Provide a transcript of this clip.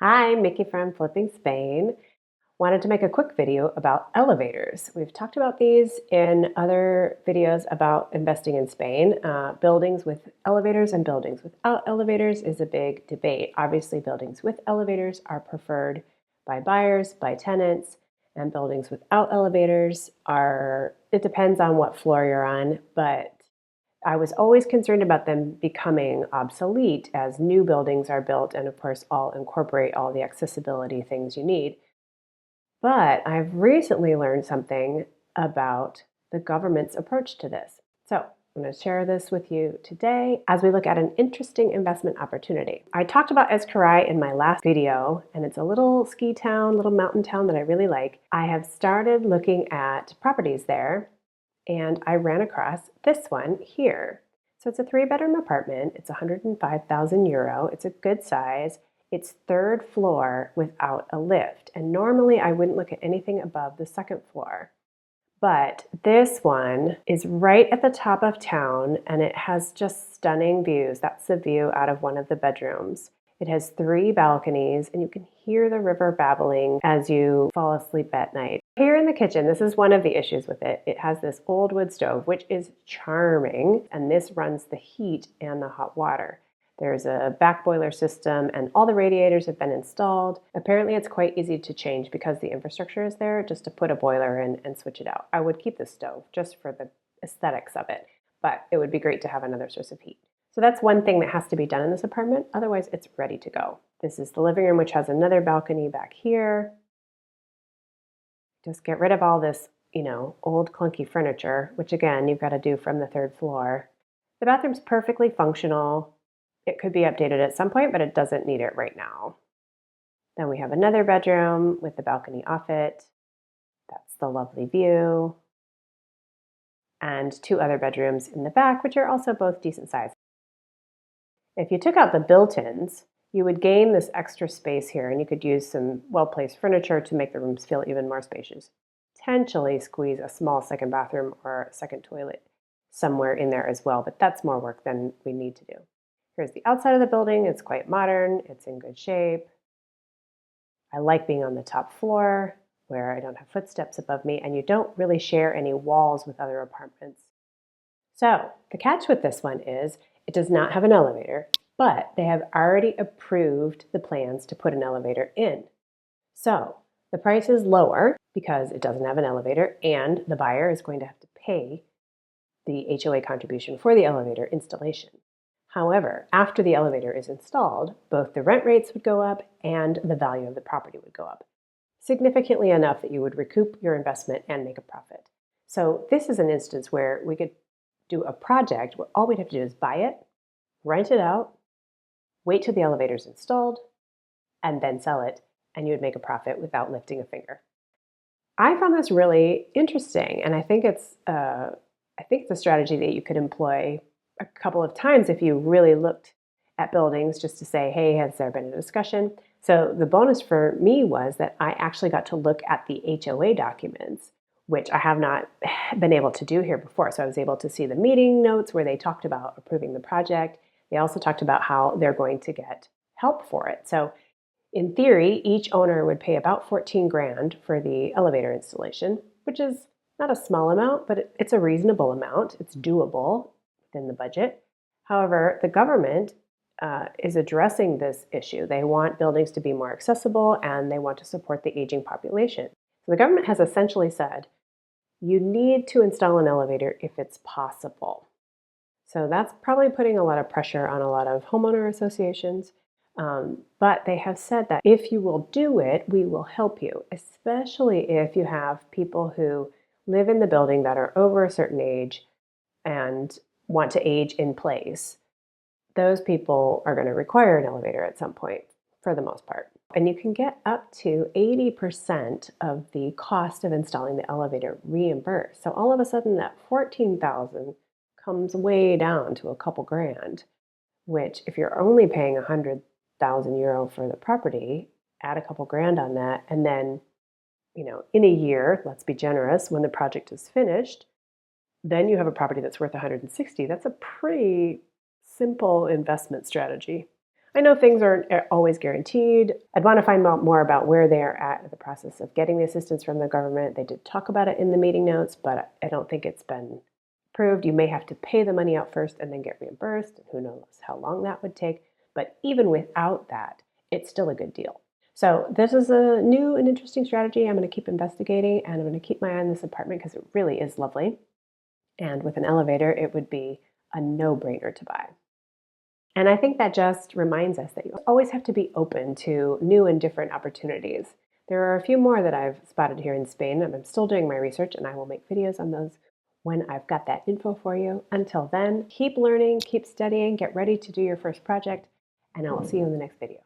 Hi, Mickey from Flipping Spain. Wanted to make a quick video about elevators. We've talked about these in other videos about investing in Spain. Buildings with elevators and buildings without elevators is a big debate. Obviously, buildings with elevators are preferred by buyers, by tenants, and buildings without elevators it depends on what floor you're on, but I was always concerned about them becoming obsolete as new buildings are built and, of course, all incorporate all the accessibility things you need. But I've recently learned something about the government's approach to this. So I'm going to share this with you today as we look at an interesting investment opportunity. I talked about Ezquerray in my last video, and it's a little ski town, little mountain town that I really like. I have started looking at properties there, and I ran across this one here. So it's a 3-bedroom apartment. It's 105,000 euro. It's a good size. It's 3rd floor without a lift. And normally I wouldn't look at anything above the 2nd floor. But this one is right at the top of town and it has just stunning views. That's the view out of one of the bedrooms. It has 3 balconies and you can hear the river babbling as you fall asleep at night. Here in the kitchen, this is one of the issues with it. It has this old wood stove, which is charming, and this runs the heat and the hot water. There's a back boiler system and all the radiators have been installed. Apparently it's quite easy to change because the infrastructure is there, just to put a boiler in and switch it out. I would keep the stove just for the aesthetics of it, but it would be great to have another source of heat. So that's one thing that has to be done in this apartment. Otherwise, it's ready to go. This is the living room, which has another balcony back here. Just get rid of all this, old clunky furniture, which again, you've got to do from the 3rd floor. The bathroom's perfectly functional. It could be updated at some point, but it doesn't need it right now. Then we have another bedroom with the balcony off it. That's the lovely view. And 2 other bedrooms in the back, which are also both decent size. If you took out the built-ins, you would gain this extra space here, and you could use some well-placed furniture to make the rooms feel even more spacious. Potentially squeeze a small 2nd bathroom or a 2nd toilet somewhere in there as well, but that's more work than we need to do. Here's the outside of the building. It's quite modern. It's in good shape. I like being on the top floor where I don't have footsteps above me, and you don't really share any walls with other apartments. So the catch with this one is it does not have an elevator, but they have already approved the plans to put an elevator in. So the price is lower because it doesn't have an elevator, and the buyer is going to have to pay the HOA contribution for the elevator installation. However, after the elevator is installed, both the rent rates would go up and the value of the property would go up, significantly enough that you would recoup your investment and make a profit. So this is an instance where we could do a project where all we'd have to do is buy it, rent it out, wait till the elevator's installed, and then sell it, and you would make a profit without lifting a finger. I found this really interesting, and I think it's a strategy that you could employ a couple of times if you really looked at buildings just to say, hey, has there been a discussion? So the bonus for me was that I actually got to look at the HOA documents, which I have not been able to do here before. So I was able to see the meeting notes where they talked about approving the project. They also talked about how they're going to get help for it. So in theory, each owner would pay about 14 grand for the elevator installation, which is not a small amount, but it's a reasonable amount. It's doable within the budget. However, the government is addressing this issue. They want buildings to be more accessible and they want to support the aging population. So the government has essentially said, you need to install an elevator if it's possible. So that's probably putting a lot of pressure on a lot of homeowner associations. But they have said that if you will do it, we will help you, especially if you have people who live in the building that are over a certain age and want to age in place. Those people are going to require an elevator at some point, for the most part. And you can get up to 80% of the cost of installing the elevator reimbursed. So all of a sudden that 14,000 comes way down to a couple grand, which if you're only paying 100,000 euro for the property, add a couple grand on that, and then, in a year, let's be generous, when the project is finished, then you have a property that's worth 160. That's a pretty simple investment strategy. I know things aren't always guaranteed. I'd want to find out more about where they are at in the process of getting the assistance from the government. They did talk about it in the meeting notes, but I don't think it's been approved. You may have to pay the money out first and then get reimbursed. Who knows how long that would take. But even without that, it's still a good deal. So this is a new and interesting strategy. I'm going to keep investigating, and I'm going to keep my eye on this apartment because it really is lovely. And with an elevator, it would be a no-brainer to buy. And I think that just reminds us that you always have to be open to new and different opportunities. There are a few more that I've spotted here in Spain, and I'm still doing my research, and I will make videos on those when I've got that info for you. Until then, keep learning, keep studying, get ready to do your first project, and I will see you in the next video.